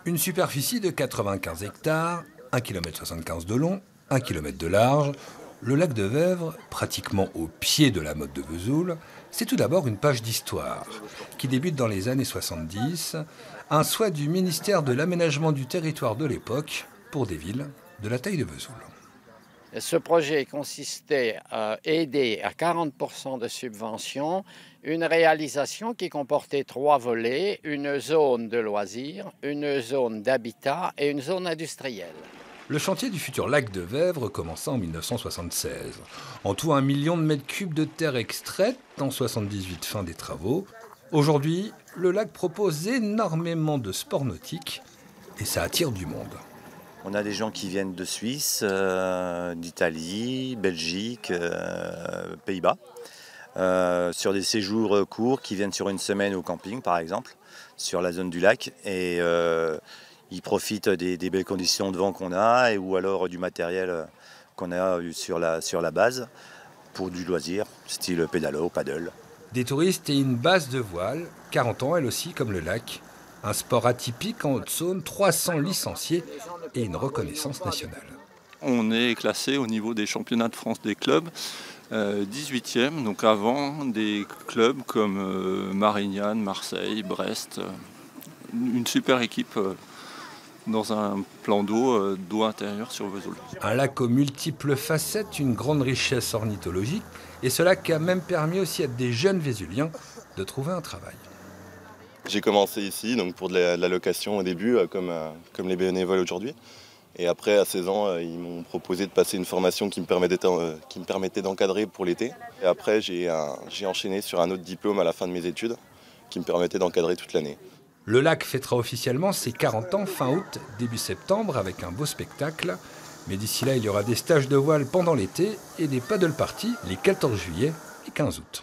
Une superficie de 95 hectares, 1,75 km de long, 1 km de large, le lac de Vèvre, pratiquement au pied de la motte de Vesoul, c'est tout d'abord une page d'histoire qui débute dans les années 70, un souhait du ministère de l'Aménagement du territoire de l'époque pour des villes de la taille de Vesoul. Ce projet consistait à aider à 40% de subvention une réalisation qui comportait 3 volets, une zone de loisirs, une zone d'habitat et une zone industrielle. Le chantier du futur lac de Vèvre commença en 1976. En tout, 1 million de mètres cubes de terre extraite en 78 fin des travaux. Aujourd'hui, le lac propose énormément de sports nautiques et ça attire du monde. On a des gens qui viennent de Suisse, d'Italie, Belgique, Pays-Bas, sur des séjours courts qui viennent sur une semaine au camping par exemple, sur la zone du lac. Et ils profitent des belles conditions de vent qu'on a ou alors du matériel qu'on a sur la base pour du loisir, style pédalo, paddle. Des touristes et une base de voile, 40 ans elle aussi comme le lac. Un sport atypique en Haute-Saône, 300 licenciés et une reconnaissance nationale. On est classé au niveau des championnats de France des clubs, 18e, donc avant des clubs comme Marignane, Marseille, Brest. Une super équipe dans un plan d'eau intérieure sur Vesoul. Un lac aux multiples facettes, une grande richesse ornithologique, et ce lac a même permis aussi à des jeunes Vésuliens de trouver un travail. J'ai commencé ici donc pour de la location au début, comme les bénévoles aujourd'hui. Et après, à 16 ans, ils m'ont proposé de passer une formation qui me permettait d'encadrer pour l'été. Et après, j'ai enchaîné sur un autre diplôme à la fin de mes études qui me permettait d'encadrer toute l'année. Le lac fêtera officiellement ses 40 ans fin août, début septembre, avec un beau spectacle. Mais d'ici là, il y aura des stages de voile pendant l'été et des paddle parties les 14 juillet et 15 août.